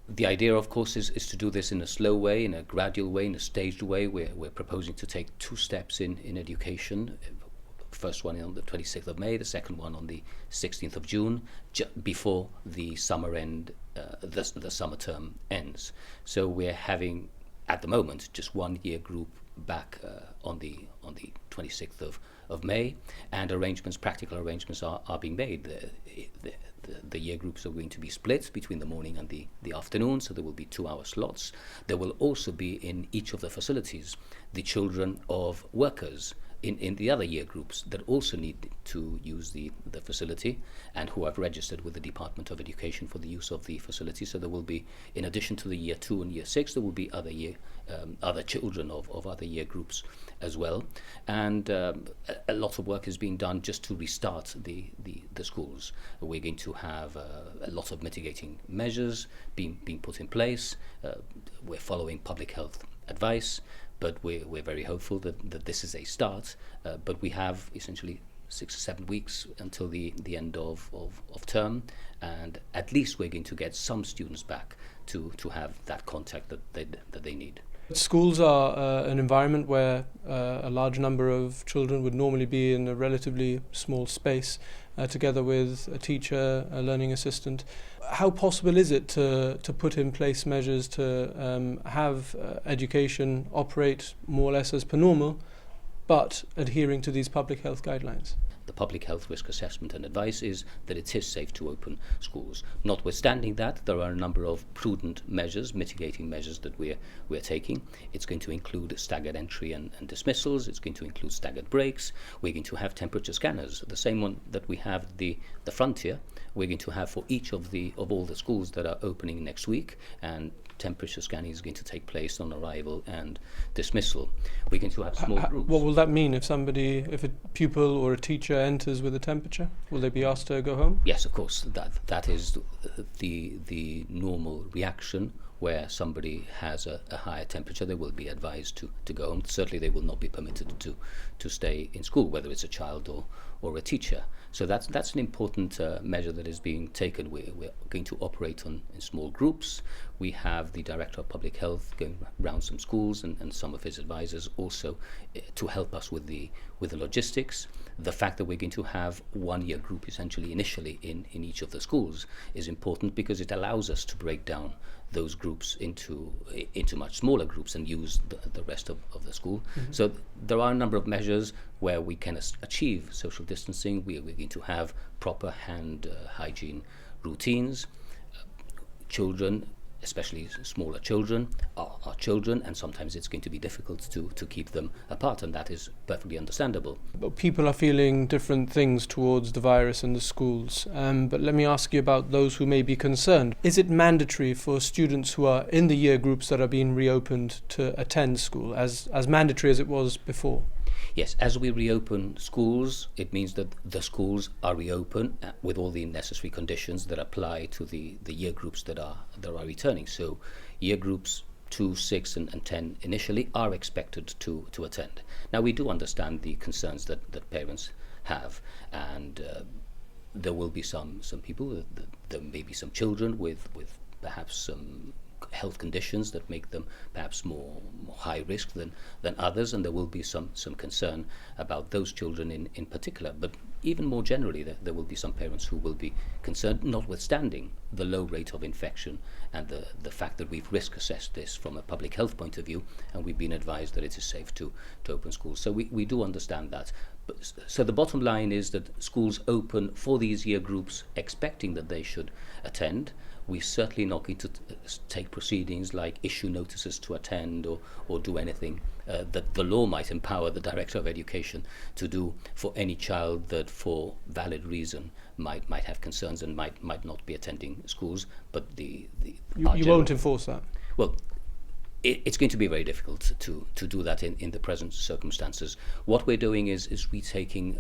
The idea, of course, is to do this in a slow way, in a gradual way, in a staged way. We're proposing to take two steps in education. First one on the 26th of May, the second one on the 16th of June, before the summer the summer term ends. So we're having, at the moment, just one year group back on the 26th of May, and practical arrangements are being made. The year groups are going to be split between the morning and the afternoon, so there will be 2-hour slots. There will also be in each of the facilities the children of workers in the other year groups that also need to use the facility and who have registered with the Department of Education for the use of the facility. So there will be, in addition to the year 2 and year 6, there will be other children of other year groups as well. And a lot of work is being done just to restart the schools. We're going to have a lot of mitigating measures being put in place. We're following public health advice, but we're very hopeful that this is a start. But we have essentially 6 or 7 weeks until the end of term, and at least we're going to get some students back to have that contact that they need. Schools are an environment where a large number of children would normally be in a relatively small space, together with a teacher, a learning assistant. How possible is it to put in place measures to have education operate more or less as per normal, but adhering to these public health guidelines? The public health risk assessment and advice is that it is safe to open schools. Notwithstanding that, there are a number of prudent measures, mitigating measures that we're taking. It's going to include staggered entry and dismissals. It's going to include staggered breaks. We're going to have temperature scanners, the same one that we have the frontier. We're going to have for each of all the schools that are opening next week, and temperature scanning is going to take place on arrival and dismissal. We're going to have small groups. What will that mean if a pupil or a teacher enters with a temperature? Will they be asked to go home? Yes, of course. That is the normal reaction. Where somebody has a higher temperature, they will be advised to go home. Certainly they will not be permitted to stay in school, whether it's a child or a teacher. So that's an important measure that is being taken. We're going to operate in small groups. We have the Director of Public Health going around some schools and some of his advisors also to help us with the logistics. The fact that we're going to have one year group essentially initially in each of the schools is important because it allows us to break down those groups into much smaller groups and use the rest of the school. Mm-hmm. So there are a number of measures where we can achieve social distancing. We're going to have proper hand hygiene routines. Children, especially smaller children, are children, and sometimes it's going to be difficult to keep them apart, and that is perfectly understandable. But people are feeling different things towards the virus in the schools. But let me ask you about those who may be concerned. Is it mandatory for students who are in the year groups that are being reopened to attend school, as mandatory as it was before? Yes, as we reopen schools, it means that the schools are reopened with all the necessary conditions that apply to the year groups that are returning. So year groups 2, 6 and 10 initially are expected to attend. Now we do understand the concerns that parents have, and there will be some people, there may be some children with perhaps some health conditions that make them perhaps more high risk than others, and there will be some concern about those children in particular. But even more generally, there will be some parents who will be concerned, notwithstanding the low rate of infection and the fact that we've risk assessed this from a public health point of view, and we've been advised that it is safe to open schools. So we do understand that. So the bottom line is that schools open for these year groups expecting that they should attend. We're certainly not going to take proceedings like issue notices to attend or do anything that the law might empower the Director of Education to do for any child that for valid reason might have concerns and might not be attending schools. But you won't enforce that? Well, it's going to be very difficult to do that in the present circumstances. What we're doing is retaking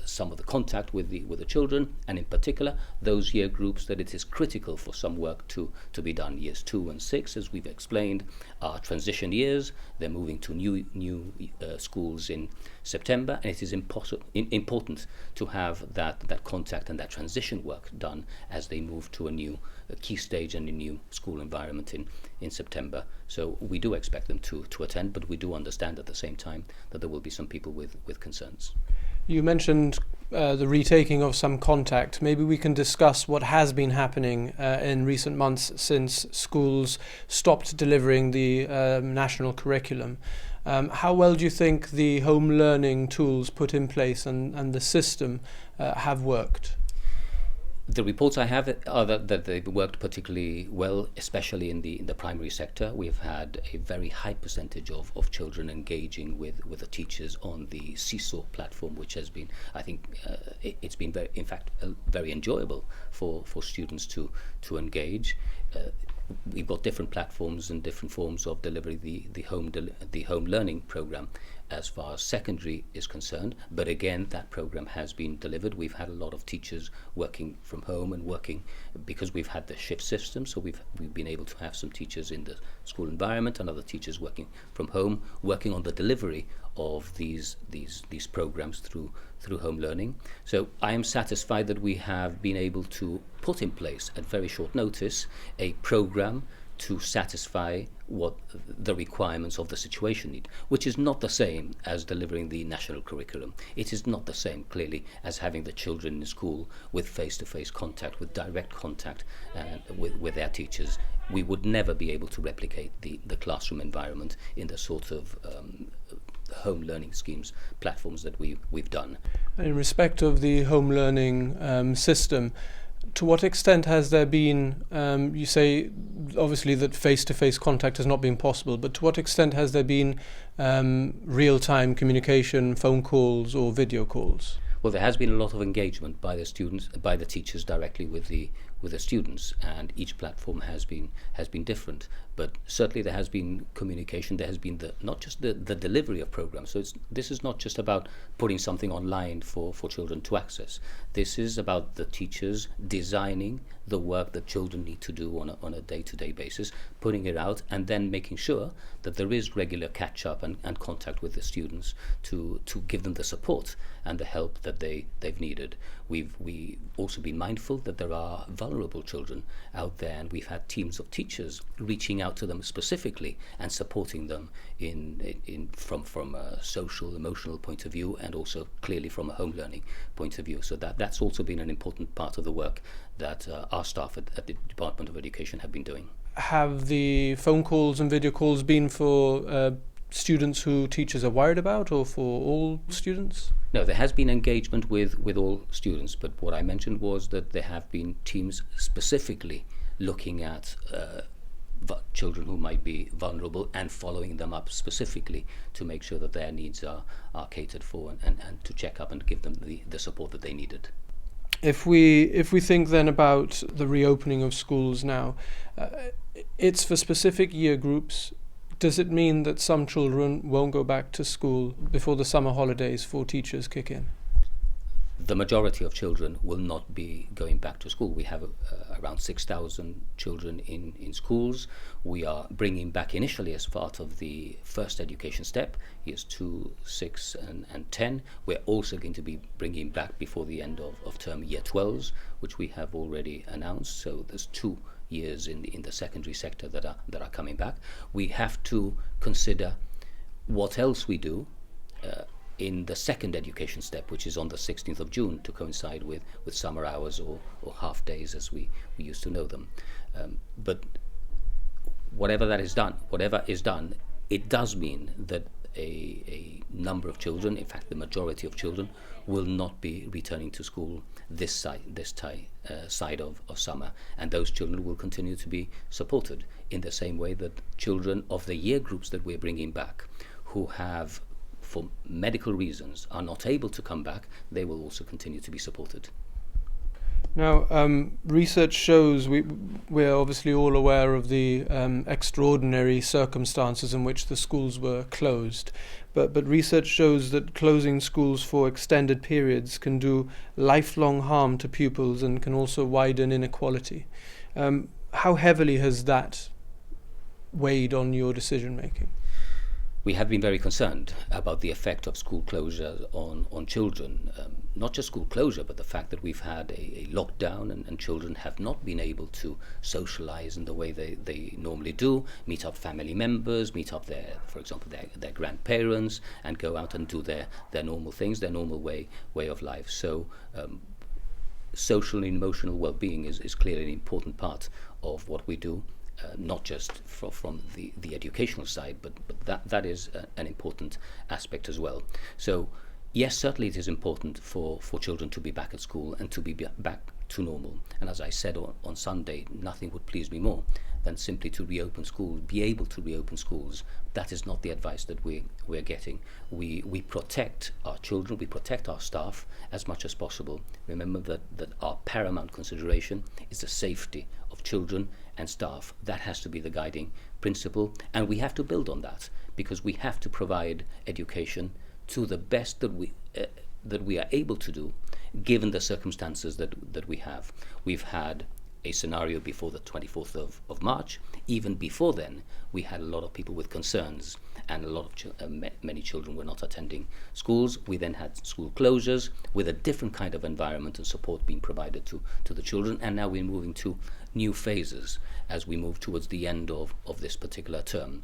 some of the contact with the children, and in particular those year groups that it is critical for some work to be done. Years 2 and 6, as we've explained, are transition years. They're moving to new schools in September, and it is important to have that contact and that transition work done as they move to a new a key stage in the new school environment in September. So we do expect them to attend, but we do understand at the same time that there will be some people with concerns. You mentioned the retaking of some contact. Maybe we can discuss what has been happening in recent months since schools stopped delivering the national curriculum. How well do you think the home learning tools put in place and the system have worked? The reports I have are that they've worked particularly well, especially in the primary sector. We've had a very high percentage of children engaging with the teachers on the Seesaw platform, which has been, I think, it's been very enjoyable for students to engage. We've got different platforms and different forms of delivery the home learning program as far as secondary is concerned, but again that program has been delivered. We've had a lot of teachers working from home and working because we've had the shift system, so we've been able to have some teachers in the school environment and other teachers working from home, working on the delivery of these programs through home learning. So I am satisfied that we have been able to put in place at very short notice a program to satisfy what the requirements of the situation need, which is not the same as delivering the national curriculum. It is not the same, clearly, as having the children in school with face-to-face contact, with direct contact with their teachers. We would never be able to replicate the classroom environment in the sort of home learning schemes, platforms that we've done. In respect of the home learning system, to what extent has there been, you say obviously that face-to-face contact has not been possible, but to what extent has there been real-time communication, phone calls or video calls? Well, there has been a lot of engagement by the students, by the teachers directly with the students, and each platform has been different. But certainly there has been communication. There has been not just the delivery of programs. So this is not just about putting something online for children to access. This is about the teachers designing the work that children need to do on a day-to-day basis, putting it out, and then making sure that there is regular catch-up and contact with the students to give them the support and the help that they've needed. We've also been mindful that there are vulnerable children out there, and we've had teams of teachers reaching out to them specifically and supporting them from a social, emotional point of view, and also clearly from a home learning point of view. So that's also been an important part of the work that our staff at the Department of Education have been doing. Have the phone calls and video calls been for students who teachers are worried about, or for all students? No, there has been engagement with all students, but what I mentioned was that there have been teams specifically looking at children who might be vulnerable and following them up specifically to make sure that their needs are catered for and to check up and give them the support that they needed. If we think then about the reopening of schools now, it's for specific year groups. Does it mean that some children won't go back to school before the summer holidays for teachers kick in? The majority of children will not be going back to school. We have around 6,000 children in schools. We are bringing back initially as part of the first education step, years 2, 6 and 10. We're also going to be bringing back before the end of term year 12s, which we have already announced. So there's 2 years in the secondary sector that are coming back. We have to consider what else we do in the second education step, which is on the 16th of June, to coincide with summer hours or half days as we used to know them. But whatever is done, it does mean that a number of children, in fact the majority of children, will not be returning to school this side of summer, and those children will continue to be supported in the same way that children of the year groups that we're bringing back, who have for medical reasons are not able to come back, they will also continue to be supported. Now, research shows, we're obviously all aware of the extraordinary circumstances in which the schools were closed, but research shows that closing schools for extended periods can do lifelong harm to pupils and can also widen inequality. How heavily has that weighed on your decision making? We have been very concerned about the effect of school closure on children. Not just school closure, but the fact that we've had a lockdown and children have not been able to socialize in the way they normally do, meet up family members, meet up for example, their grandparents, and go out and do their normal things, their normal way of life. So social and emotional well-being is clearly an important part of what we do. Not just from the educational side, but that is an important aspect as well. So yes, certainly it is important for children to be back at school and to be back to normal. And as I said on Sunday, nothing would please me more than simply to reopen schools, be able to reopen schools. That is not the advice that we're getting. We protect our children, we protect our staff as much as possible. Remember that our paramount consideration is the safety of children and staff. That has to be the guiding principle, and we have to build on that, because we have to provide education to the best that we are able to do, given the circumstances that we have. We've had a scenario before the 24th of March. Even before then, we had a lot of people with concerns, and a lot of many children were not attending schools. We then had school closures with a different kind of environment and support being provided to the children, and now we're moving to new phases as we move towards the end of this particular term.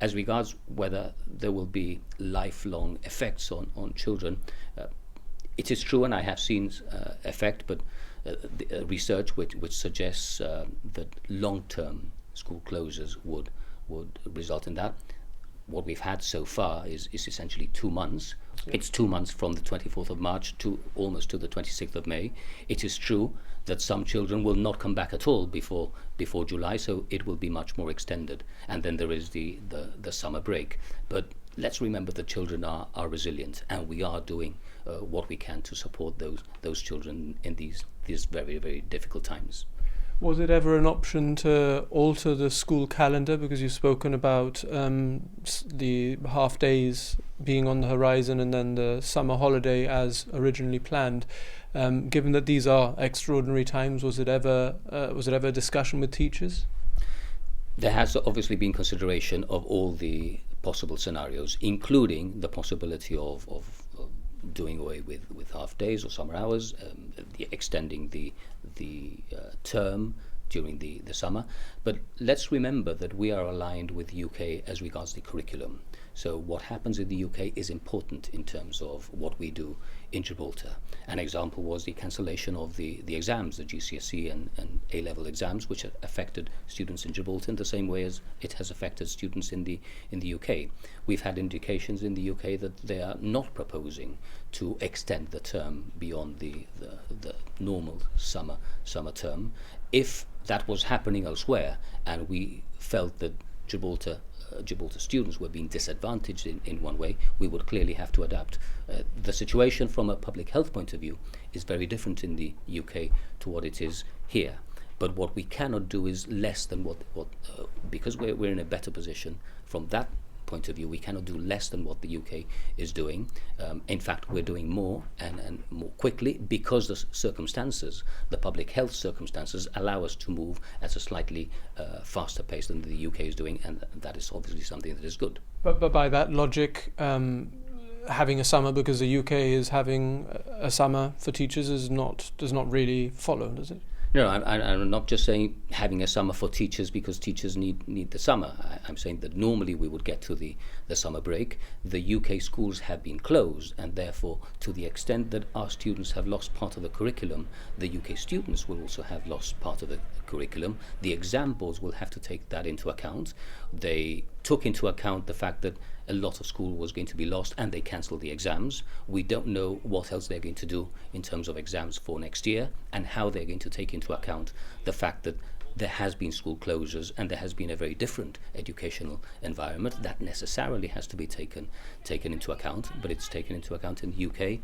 As regards whether there will be lifelong effects on children, it is true, and I have seen effect, but research which suggests that long-term school closures would result in that. What we've had so far is essentially 2 months. Yeah. It's 2 months from the 24th of March to almost to the 26th of May. It is true that some children will not come back at all before July, so it will be much more extended. And then there is the summer break. But let's remember that children are resilient, and we are doing what we can to support those children in these very, very difficult times. Was it ever an option to alter the school calendar? Because you've spoken about the half days being on the horizon and then the summer holiday as originally planned. Given that these are extraordinary times, was it ever a discussion with teachers? There has obviously been consideration of all the possible scenarios, including the possibility of doing away with half days or summer hours, extending the term during the summer. But let's remember that we are aligned with the UK as regards the curriculum. So what happens in the UK is important in terms of what we do in Gibraltar. An example was the cancellation of the exams, the GCSE and A-level exams, which affected students in Gibraltar in the same way as it has affected students in the UK. We've had indications in the UK that they are not proposing to extend the term beyond the normal summer term. If that was happening elsewhere, and we felt that Gibraltar students were being disadvantaged in one way, we would clearly have to adapt. The situation from a public health point of view is very different in the UK to what it is here. But what we cannot do is less than what because we're in a better position from that point of view, we cannot do less than what the UK is doing. In fact, we're doing more and more quickly, because the circumstances, the public health circumstances, allow us to move at a slightly faster pace than the UK is doing, and that is obviously something that is good. But by that logic, having a summer because the UK is having a summer for teachers does not really follow, does it? No, I'm not just saying having a summer for teachers because teachers need the summer. I'm saying that normally we would get to the summer break. The UK schools have been closed, and therefore, to the extent that our students have lost part of the curriculum, the UK students will also have lost part of the curriculum. The exam boards will have to take that into account. They took into account the fact that a lot of school was going to be lost, and they cancelled the exams. We don't know what else they're going to do in terms of exams for next year, and how they're going to take into account the fact that there has been school closures and there has been a very different educational environment. That necessarily has to be taken into account, but it's taken into account in the UK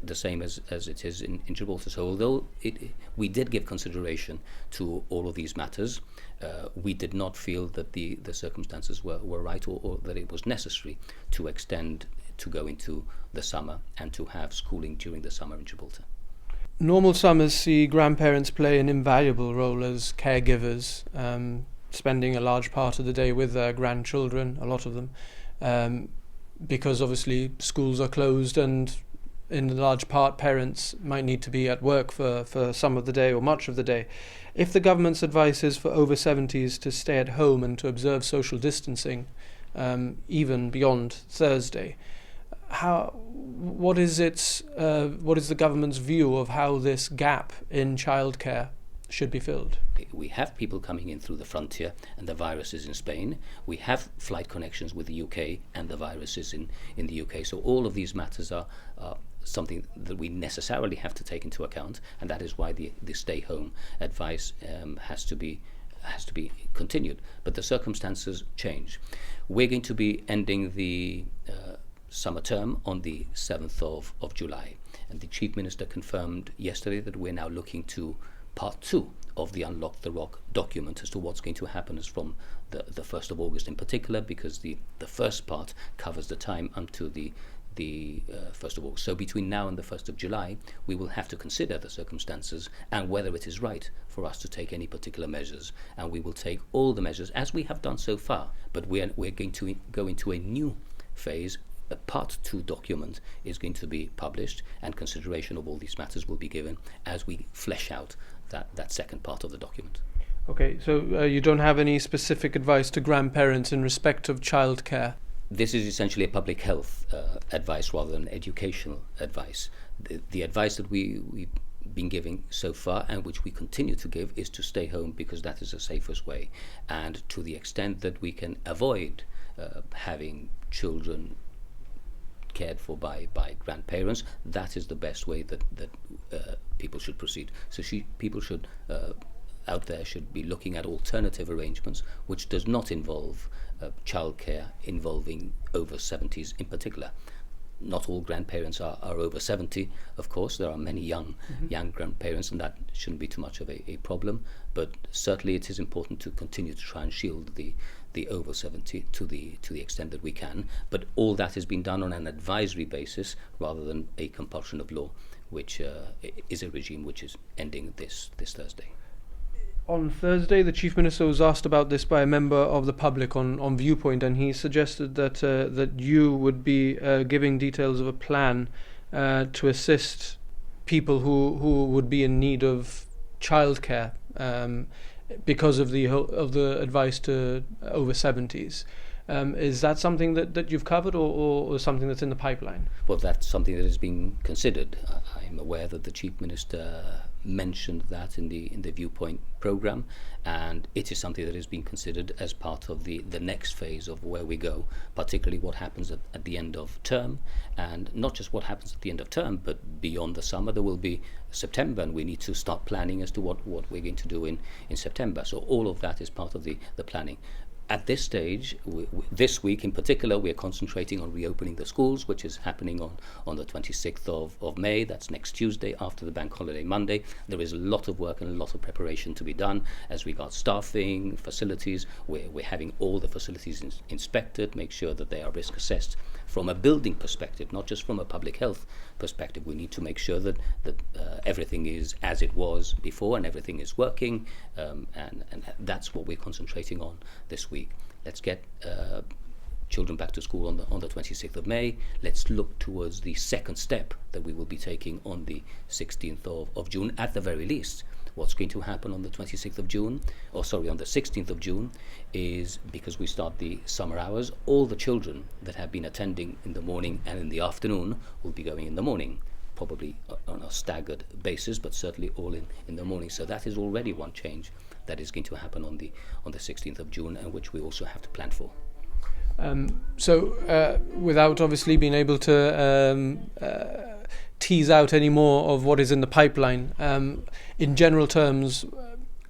the same as it is in Gibraltar. So although we did give consideration to all of these matters, we did not feel that the circumstances were right, or that it was necessary to extend, to go into the summer and to have schooling during the summer in Gibraltar. Normal summers see grandparents play an invaluable role as caregivers, spending a large part of the day with their grandchildren, a lot of them. because obviously schools are closed and in large part parents might need to be at work for some of the day or much of the day. If the government's advice is for over 70s to stay at home and to observe social distancing, even beyond Thursday, what is the government's view of how this gap in childcare should be filled? We have people coming in through the frontier and the virus is in Spain. We have flight connections with the UK and the virus is in the UK. So all of these matters are something that we necessarily have to take into account, and that is why the stay home advice has to be continued. But the circumstances change. We're going to be ending the summer term on the 7th of July, and the Chief Minister confirmed yesterday that we're now looking to part 2 of the Unlock the Rock document as to what's going to happen as from the 1st of August in particular, because the first part covers the time until the 1st of August. So between now and the 1st of July, we will have to consider the circumstances and whether it is right for us to take any particular measures. And we will take all the measures as we have done so far. But we're going to go into a new phase. A Part 2 document is going to be published, and consideration of all these matters will be given as we flesh out that second part of the document. Okay, so you don't have any specific advice to grandparents in respect of childcare? This is essentially a public health advice rather than educational advice. The advice that we've been giving so far, and which we continue to give, is to stay home because that is the safest way. And to the extent that we can avoid having children cared for by grandparents, that is the best way that people should proceed. So people should out there should be looking at alternative arrangements which does not involve childcare involving over 70s in particular. Not all grandparents are over 70, of course. There are many young grandparents, and that shouldn't be too much of a problem. But certainly it is important to continue to try and shield the over 70 to the extent that we can. But all that has been done on an advisory basis rather than a compulsion of law, which is a regime which is ending this Thursday. On Thursday, the Chief Minister was asked about this by a member of the public on Viewpoint, and he suggested that you would be giving details of a plan to assist people who would be in need of childcare because of the advice to over 70s. Is that something that you've covered, or something that's in the pipeline? Well, that's something that is being considered. I'm aware that the Chief Minister mentioned that in the Viewpoint programme, and it is something that is being considered as part of the next phase of where we go, particularly what happens at the end of term, and not just what happens at the end of term, but beyond the summer. There will be September, and we need to start planning as to what we're going to do in September. So all of that is part of the planning. At this stage, this week in particular, we are concentrating on reopening the schools, which is happening on the 26th of May. That's next Tuesday after the bank holiday Monday. There is a lot of work and a lot of preparation to be done as regards staffing, facilities. We're having all the facilities inspected, make sure that they are risk assessed from a building perspective, not just from a public health perspective. We need to make sure that everything is as it was before and everything is working, and that's what we're concentrating on this week. Let's get children back to school on the 26th of May. Let's look towards the second step that we will be taking on the 16th of June at the very least. What's going to happen on the 26th of June, on the 16th of June, is because we start the summer hours, all the children that have been attending in the morning and in the afternoon will be going in the morning, probably on a staggered basis, but certainly all in the morning. So that is already one change that is going to happen on the 16th of June, and which we also have to plan for. Without obviously being able to tease out any more of what is in the pipeline, in general terms,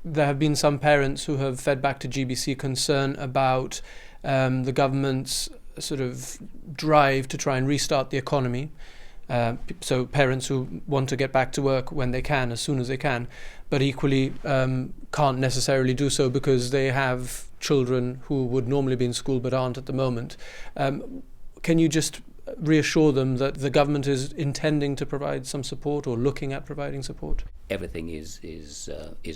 there have been some parents who have fed back to GBC concern about the government's sort of drive to try and restart the economy. So parents who want to get back to work when they can, as soon as they can, but equally can't necessarily do so because they have children who would normally be in school but aren't at the moment. Can you just reassure them that the government is intending to provide some support or looking at providing support? Everything is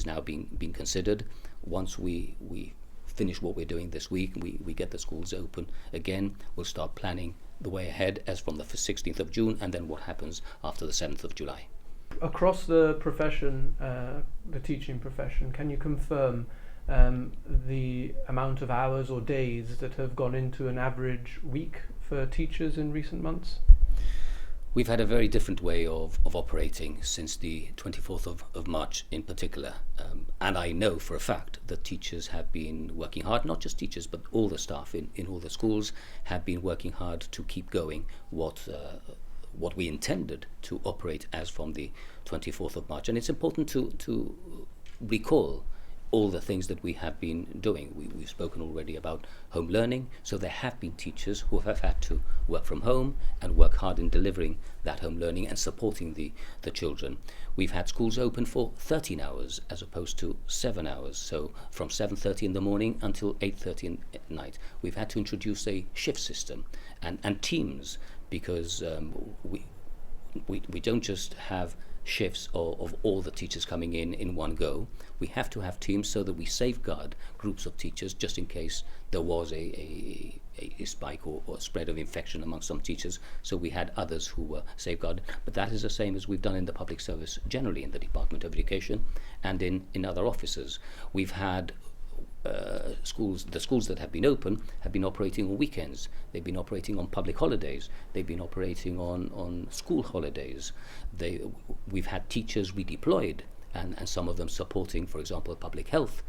now being considered. Once we finish what we're doing this week, we get the schools open again, we'll start planning the way ahead as from the 16th of June, and then what happens after the 7th of July. Across the profession, the teaching profession, can you confirm the amount of hours or days that have gone into an average week for teachers in recent months? We've had a very different way of operating since the 24th of March in particular. And I know for a fact that teachers have been working hard, not just teachers, but all the staff in all the schools have been working hard to keep going what we intended to operate as from the 24th of March. And it's important to recall all the things that we have been doing. We've spoken already about home learning, so there have been teachers who have had to work from home and work hard in delivering that home learning and supporting the children. We've had schools open for 13 hours as opposed to 7 hours, so from 7:30 in the morning until 8:30 at night. We've had to introduce a shift system and teams, because we don't just have shifts of all the teachers coming in one go. We have to have teams so that we safeguard groups of teachers just in case there was a spike or spread of infection among some teachers, so we had others who were safeguarded. But that is the same as we've done in the public service generally, in the Department of Education and in other offices. We've had the schools that have been open have been operating on weekends, they've been operating on public holidays, they've been operating on school holidays. We've had teachers redeployed, and some of them supporting, for example, a public health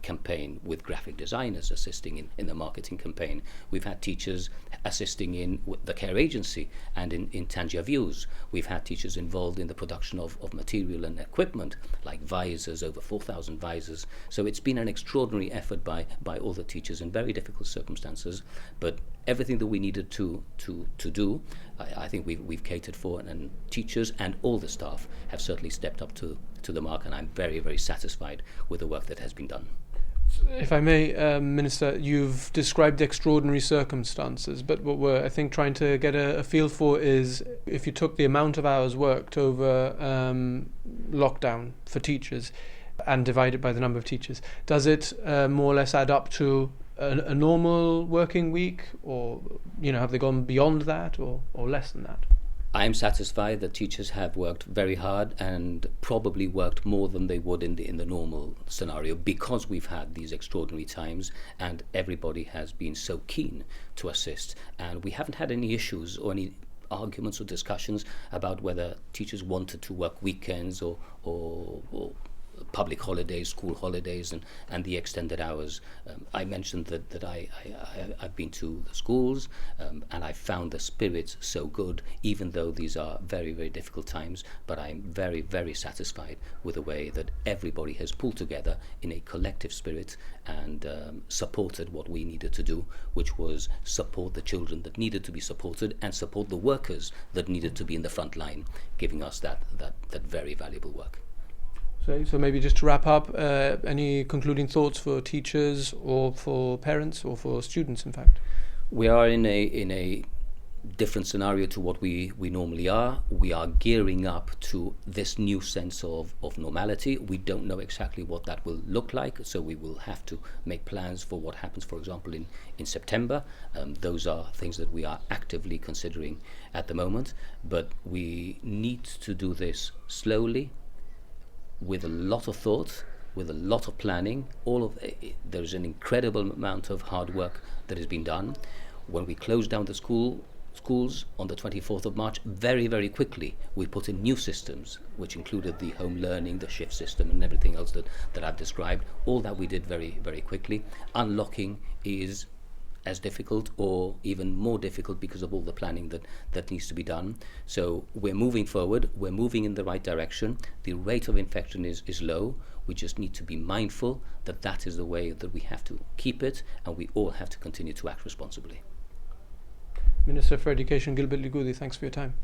campaign with graphic designers assisting in the marketing campaign. We've had teachers assisting in the care agency and in Tangier Views. We've had teachers involved in the production of material and equipment like visors, over 4,000 visors. So it's been an extraordinary effort by all the teachers in very difficult circumstances, but everything that we needed to do, I think we've catered for, and teachers and all the staff have certainly stepped up to the mark, and I'm very, very satisfied with the work that has been done. If I may, Minister, you've described extraordinary circumstances, but what we're, I think, trying to get a feel for is if you took the amount of hours worked over lockdown for teachers and divide it by the number of teachers, does it more or less add up to a normal working week, or have they gone beyond that or less than that? I am satisfied that teachers have worked very hard and probably worked more than they would in the normal scenario, because we've had these extraordinary times and everybody has been so keen to assist, and we haven't had any issues or any arguments or discussions about whether teachers wanted to work weekends or public holidays, school holidays, and the extended hours. I mentioned that I've been to the schools and I found the spirit so good, even though these are very, very difficult times. But I'm very, very satisfied with the way that everybody has pulled together in a collective spirit and supported what we needed to do, which was support the children that needed to be supported and support the workers that needed to be in the front line, giving us that very valuable work. So maybe just to wrap up, any concluding thoughts for teachers or for parents or for students, in fact? We are in a different scenario to what we normally are. We are gearing up to this new sense of normality. We don't know exactly what that will look like, so we will have to make plans for what happens, for example, in September. Those are things that we are actively considering at the moment, but we need to do this slowly, with a lot of thought, with a lot of planning. There's an incredible amount of hard work that has been done. When we closed down the schools on the 24th of March, very, very quickly we put in new systems, which included the home learning, the shift system, and everything else that I've described. All that we did very, very quickly. Unlocking is as difficult or even more difficult because of all the planning that needs to be done. So we're moving forward, we're moving in the right direction. The rate of infection is low. We just need to be mindful that is the way that we have to keep it, and we all have to continue to act responsibly. Minister for Education Gilbert Licudi, thanks for your time.